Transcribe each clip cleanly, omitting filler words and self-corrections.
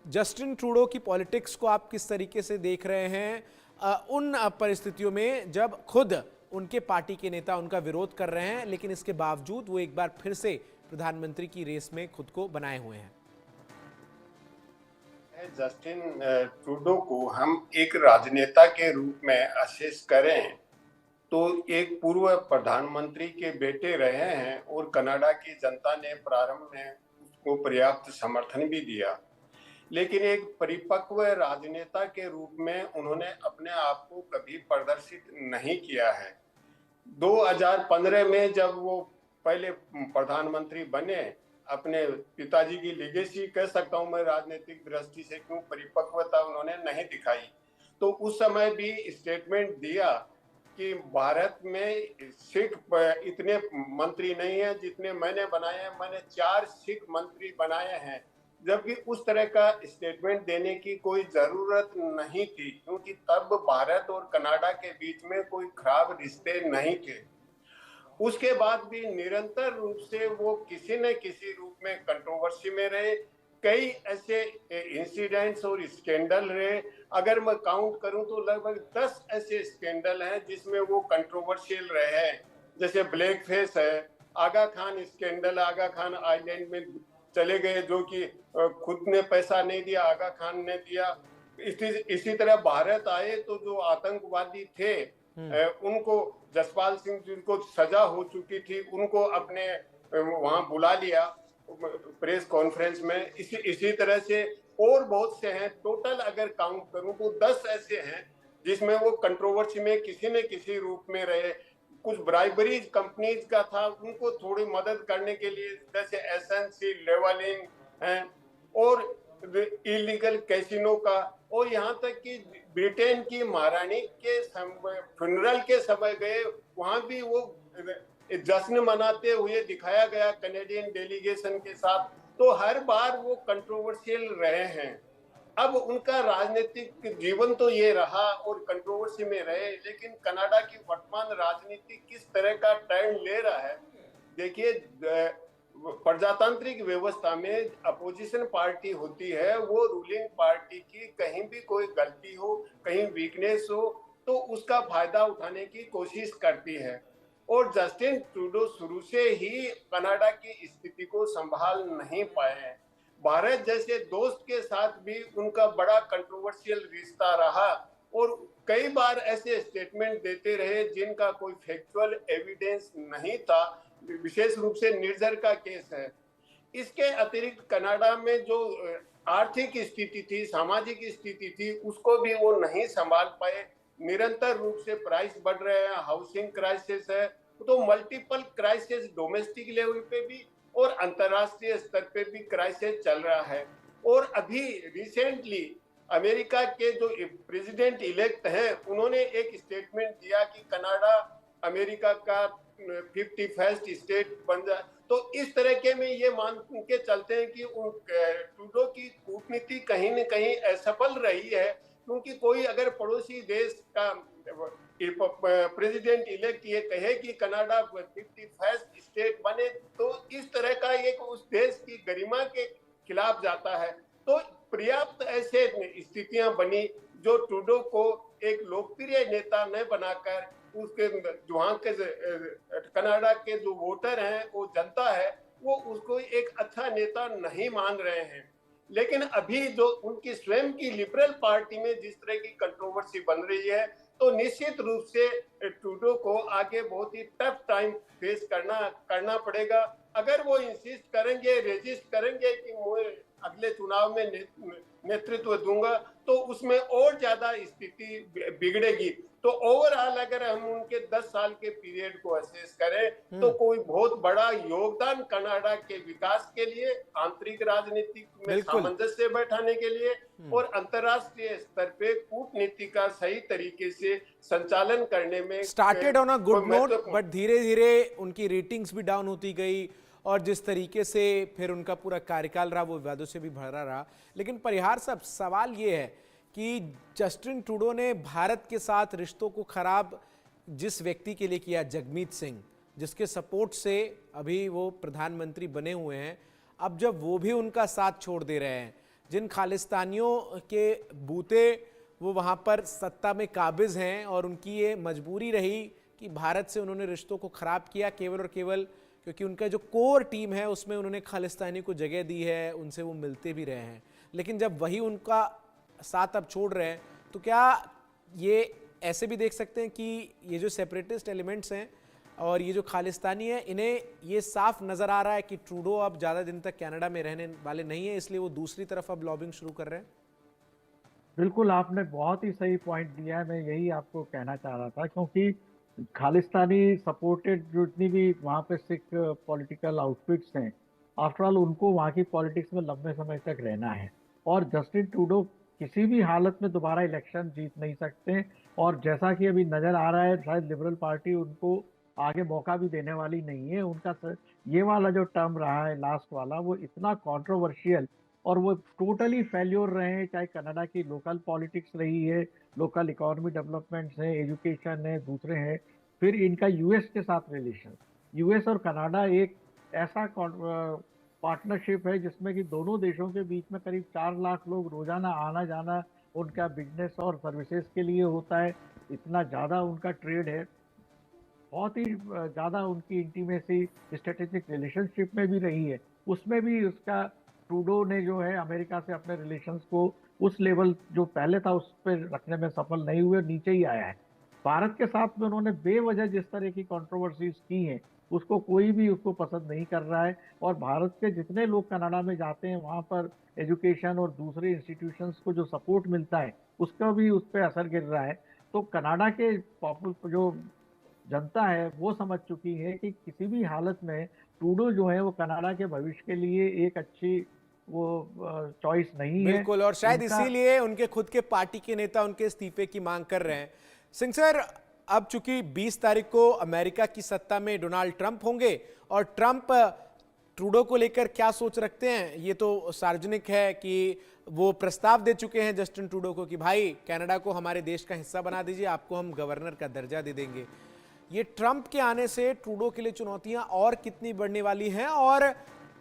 Justin Trudeau की politics को आप किस तरीके से देख रहे हैं उन परिस्थितियों में जब खुद उनके पार्टी के नेता उनका विरोध कर रहे हैं, लेकिन इसके बावजूद वो एक बार फिर से प्रधानमंत्री की रेस में खुद को बनाए हुए हैं? जस्टिन ट्रूडो को हम एक राजनेता के रूप में असेस करें तो एक पूर्व प्रधानमंत्री के बेटे रहे हैं और कनाडा की जनता ने प्रारंभ में उसको पर्याप्त समर्थन भी दिया, लेकिन एक परिपक्व राजनेता के रूप में उन्होंने अपने आप को कभी प्रदर्शित नहीं किया है। 2015 में जब वो पहले प्रधानमंत्री बने, अपने पिताजी की लेगेसी कह सकता हूं मैं राजनीतिक दृष्टि से, क्यों परिपक्वता उन्होंने नहीं दिखाई। तो उस समय भी स्टेटमेंट दिया कि भारत में सिख इतने मंत्री नहीं है जितने मैंने बनाए हैं, मैंने 4 सिख मंत्री बनाए हैं। जबकि उस तरह का स्टेटमेंट देने की कोई जरूरत नहीं थी, क्योंकि तब भारत और कनाडा के बीच में कोई खराब रिश्ते नहीं थे। उसके बाद भी निरंतर रूप से वो किसी न किसी रूप में कंट्रोवर्सी में रहे। कई ऐसे इंसिडेंट्स और स्कैंडल रहे, अगर मैं काउंट करूं तो लगभग 10 ऐसे स्कैंडल हैं जिसमें वो कंट्रोवर्शियल रहे हैं। जैसे ब्लैक फेस है, आगा खान स्कैंडल, आगा खान आइलैंड में चले गए जो कि खुद ने पैसा नहीं दिया, आगा खान ने दिया। इसी तरह भारत आए तो जो आतंकवादी थे उनको, जसपाल सिंह जिनको सजा हो चुकी थी, उनको अपने वहां बुला लिया प्रेस कॉन्फ्रेंस में। इसी तरह से और बहुत से हैं। टोटल अगर काउंट करूं तो 10 ऐसे हैं जिसमें वो कंट्रोवर्सी में किसी न किसी रूप में रहे। कुछ ब्राइबरी कंपनीज का था, उनको थोड़ी मदद करने के लिए, जैसे एसएनसी लेवलिंग है, और इलीगल कैसीनो का, और यहाँ तक कि ब्रिटेन की महारानी के फ्यूनरल के समय गए, वहां भी वो जश्न मनाते हुए दिखाया गया कैनेडियन डेलीगेशन के साथ। तो हर बार वो कंट्रोवर्शियल रहे हैं। अब उनका राजनीतिक जीवन तो ये रहा और कंट्रोवर्सी में रहे, लेकिन कनाडा की वर्तमान राजनीति किस तरह का टर्न ले रहा है, देखिए। प्रजातांत्रिक व्यवस्था में अपोजिशन पार्टी होती है, वो रूलिंग पार्टी की कहीं भी कोई गलती हो, कहीं वीकनेस हो, तो उसका फायदा उठाने की कोशिश करती है। और जस्टिन ट्रूडो शुरू से ही कनाडा की स्थिति को संभाल नहीं पाए हैं। भारत जैसे दोस्त के साथ भी उनका बड़ा कंट्रोवर्शियल रिश्ता रहा और कई बार ऐसे स्टेटमेंट देते रहे जिनका कोई फैक्चुअल एविडेंस नहीं था। विशेष रूप से निर्जर का केस है। इसके अतिरिक्त कनाडा में जो आर्थिक स्थिति थी, सामाजिक स्थिति थी, उसको भी वो नहीं संभाल पाए। निरंतर रूप से प्राइस बढ़ रहे हैं, हाउसिंग क्राइसिस है, तो मल्टीपल क्राइसिस डोमेस्टिक लेवल पे भी और अंतरराष्ट्रीय स्तर पे भी क्राइसिस चल रहा है। और अभी रिसेंटली अमेरिका के जो प्रेसिडेंट इलेक्ट हैं, उन्होंने एक स्टेटमेंट दिया कि कनाडा अमेरिका का 51st स्टेट बन जाए। तो इस तरह के में ये मान के चलते हैं कि ट्रूडो की कूटनीति कहीं न कहीं असफल रही है, क्योंकि कोई अगर पड़ोसी देश का प्रेसिडेंट इलेक्ट ये कहे कि कनाडा 51st स्टेट बने, तो इस तरह का एक उस देश की गरिमा के खिलाफ जाता है। तो पर्याप्त ऐसे स्थितियां बनी जो ट्रूडो को एक लोकप्रिय नेता न बनाकर उसके वहां के कनाडा के जो वोटर हैं, वो जनता है, वो उसको एक अच्छा नेता नहीं मान रहे हैं। लेकिन अभी जो उनकी स्वयं की लिबरल पार्टी में जिस तरह की कंट्रोवर्सी बन रही है, तो निश्चित रूप से ट्रूडो को आगे बहुत ही टफ टाइम फेस करना पड़ेगा। अगर वो इंसिस्ट करेंगे, रेजिस्ट करेंगे कि मैं अगले चुनाव में नेतृत्व दूंगा, तो उसमें और ज्यादा स्थिति बिगड़ेगी। तो ओवरऑल अगर हम उनके 10 साल के पीरियड को असेस करें तो कोई बहुत बड़ा योगदान कनाडा के विकास के लिए, आंतरिक राजनीति में सामंजस्य बैठाने के लिए और अंतर्राष्ट्रीय स्तर पे कूटनीति का सही तरीके से संचालन करने में started on a good note, but धीरे धीरे उनकी रेटिंग्स भी डाउन होती गई और जिस तरीके से फिर उनका पूरा कार्यकाल रहा वो विवादों से भी भरा रहा। लेकिन परिहार साहब, सवाल ये है कि जस्टिन ट्रूडो ने भारत के साथ रिश्तों को खराब जिस व्यक्ति के लिए किया, जगमीत सिंह, जिसके सपोर्ट से अभी वो प्रधानमंत्री बने हुए हैं, अब जब वो भी उनका साथ छोड़ दे रहे हैं जिन खालिस्तानियों के बूते वो वहाँ पर सत्ता में काबिज हैं और उनकी ये मजबूरी रही कि भारत से उन्होंने रिश्तों को ख़राब किया केवल और केवल क्योंकि उनका जो कोर टीम है उसमें उन्होंने खालिस्तानी को जगह दी है, उनसे वो मिलते भी रहे हैं। लेकिन जब वही उनका साथ अब छोड़ रहे हैं तो क्या ये ऐसे भी देख सकते हैं कि ये जो सेपरेटिस्ट एलिमेंट्स हैं और ये जो खालिस्तानी है, इन्हें ये साफ नज़र आ रहा है कि ट्रूडो अब ज़्यादा दिन तक कनाडा में रहने वाले नहीं है, इसलिए वो दूसरी तरफ अब लॉबिंग शुरू कर रहे हैं? बिल्कुल, आपने बहुत ही सही पॉइंट दिया है। मैं यही आपको कहना चाह रहा था, क्योंकि खालिस्तानी सपोर्टेड जितनी भी वहाँ पे सिख पॉलिटिकल आउटफिट्स हैं, आफ्टर ऑल उनको वहाँ की पॉलिटिक्स में लंबे समय तक रहना है और जस्टिन ट्रूडो किसी भी हालत में दोबारा इलेक्शन जीत नहीं सकते। और जैसा कि अभी नज़र आ रहा है, शायद लिबरल पार्टी उनको आगे मौका भी देने वाली नहीं है। ये वाला जो टर्म रहा है लास्ट वाला, वो इतना कंट्रोवर्शियल और वो टोटली फेल्योर रहे हैं, चाहे कनाडा की लोकल पॉलिटिक्स रही है, लोकल इकोनॉमी डेवलपमेंट्स हैं, एजुकेशन है, दूसरे हैं, फिर इनका यूएस के साथ रिलेशन। यूएस और कनाडा एक ऐसा पार्टनरशिप है जिसमें कि दोनों देशों के बीच में करीब 4 लाख लोग रोजाना आना जाना उनका बिजनेस और सर्विसेज के लिए होता है। इतना ज़्यादा उनका ट्रेड है, बहुत ही ज़्यादा उनकी इंटीमेसी स्ट्रेटेजिक रिलेशनशिप में भी रही है। उसमें भी उसका ट्रूडो ने जो है अमेरिका से अपने रिलेशंस को उस लेवल जो पहले था उस पर रखने में सफल नहीं हुए, नीचे ही आया है। भारत के साथ में उन्होंने बेवजह जिस तरह की कंट्रोवर्सीज की हैं, उसको कोई भी उसको पसंद नहीं कर रहा है। और भारत के जितने लोग कनाडा में जाते हैं, वहाँ पर एजुकेशन और दूसरे इंस्टीट्यूशंस को जो सपोर्ट मिलता है, उसका भी उस पर असर गिर रहा है। तो कनाडा के जो जनता है वो समझ चुकी है कि किसी भी हालत में ट्रूडो जो है वो कनाडा के भविष्य के लिए एक अच्छी वो चॉइस नहीं है। बिल्कुल, और शायद इसीलिए उनके खुद के पार्टी के नेता उनके इस्तीफे की मांग कर रहे हैं। सिंह सर, अब चूंकि 20 तारीख को अमेरिका की सत्ता में डोनाल्ड ट्रंप होंगे और ट्रंप ट्रूडो को लेकर क्या सोच रखते हैं, ये तो सार्वजनिक है कि वो प्रस्ताव दे चुके हैं जस्टिन ट्रूडो को कि भाई कनाडा को हमारे देश का हिस्सा बना दीजिए, आपको हम गवर्नर का दर्जा दे देंगे। ये ट्रंप के आने से ट्रूडो के लिए चुनौतियां और कितनी बढ़ने वाली हैं, और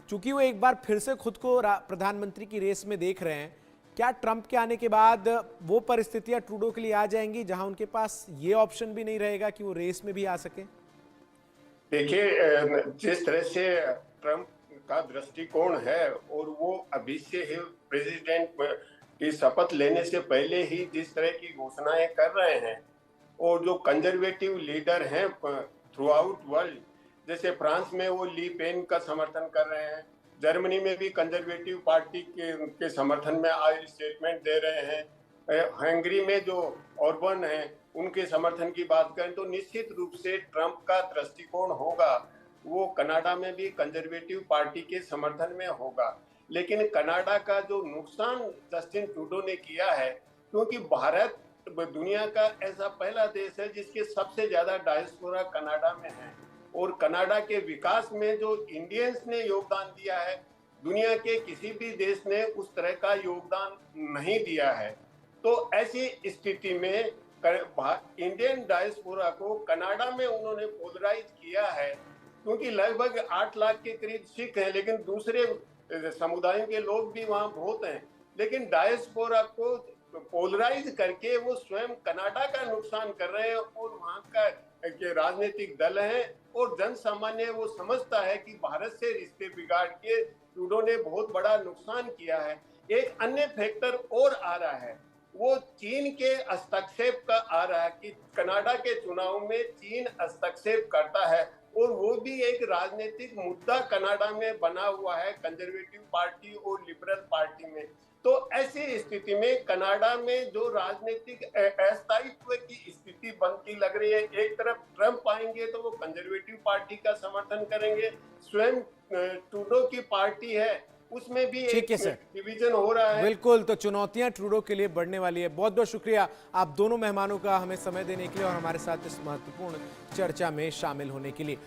चूंकि वो एक बार फिर से खुद को प्रधानमंत्री की रेस में देख रहे हैं, क्या ट्रंप के आने के बाद वो परिस्थितियां ट्रूडो के लिए आ जाएंगी जहां उनके पास ये ऑप्शन भी नहीं रहेगा कि वो रेस में भी आ सके? देखिए, जिस तरह से ट्रंप का दृष्टिकोण है और वो अभी से ही प्रेसिडेंट की शपथ लेने से पहले ही जिस तरह की घोषणाएं कर रहे हैं, और जो कंजर्वेटिव लीडर हैं थ्रू आउट वर्ल्ड, जैसे फ्रांस में वो ली पेन का समर्थन कर रहे हैं, जर्मनी में भी कंजर्वेटिव पार्टी के समर्थन में आज स्टेटमेंट दे रहे हैं, हंगरी में जो ऑर्बन है उनके समर्थन की बात करें, तो निश्चित रूप से ट्रंप का दृष्टिकोण होगा वो कनाडा में भी कंजर्वेटिव पार्टी के समर्थन में होगा। लेकिन कनाडा का जो नुकसान जस्टिन ट्रूडो ने किया है, क्योंकि भारत दुनिया का ऐसा पहला देश है जिसके सबसे ज्यादा डायस्पोरा कनाडा में है, और कनाडा के विकास में जो इंडियंस ने योगदान दिया है, दुनिया के किसी भी देश ने उस तरह का योगदान नहीं दिया है। तो ऐसी स्थिति में इंडियन डायस्पोरा को कनाडा में उन्होंने पोलराइज किया है, क्योंकि लगभग 8 लाख के करीब सिख हैं, लेकिन दूसरे समुदायों के लोग भी वहाँ बहुत हैं। लेकिन डायस्पोरा को पोलराइज करके वो स्वयं कनाडा का नुकसान कर रहे हैं, और वहाँ का के राजनीतिक दल हैं और जन सामान्य वो समझता है कि भारत से रिश्ते बिगाड़ के ट्रूडो ने बहुत बड़ा नुकसान किया है। एक अन्य फैक्टर और आ रहा है, वो चीन के हस्तक्षेप का आ रहा है कि कनाडा के चुनाव में चीन हस्तक्षेप करता है, और वो भी एक राजनीतिक मुद्दा कनाडा में बना हुआ है कंजर्वेटिव पार्टी और लिबरल पार्टी में। तो ऐसी स्थिति में कनाडा में जो राजनीतिक अस्थायित्व की स्थिति बनती लग रही है, एक तरफ ट्रंप आएंगे तो वो कंजर्वेटिव पार्टी का समर्थन करेंगे, स्वयं ट्रूडो की पार्टी है उसमें भी एक डिवीजन हो रहा है। बिल्कुल, तो चुनौतियां ट्रूडो के लिए बढ़ने वाली है। बहुत बहुत शुक्रिया आप दोनों मेहमानों का हमें समय देने के लिए और हमारे साथ इस महत्वपूर्ण चर्चा में शामिल होने के लिए।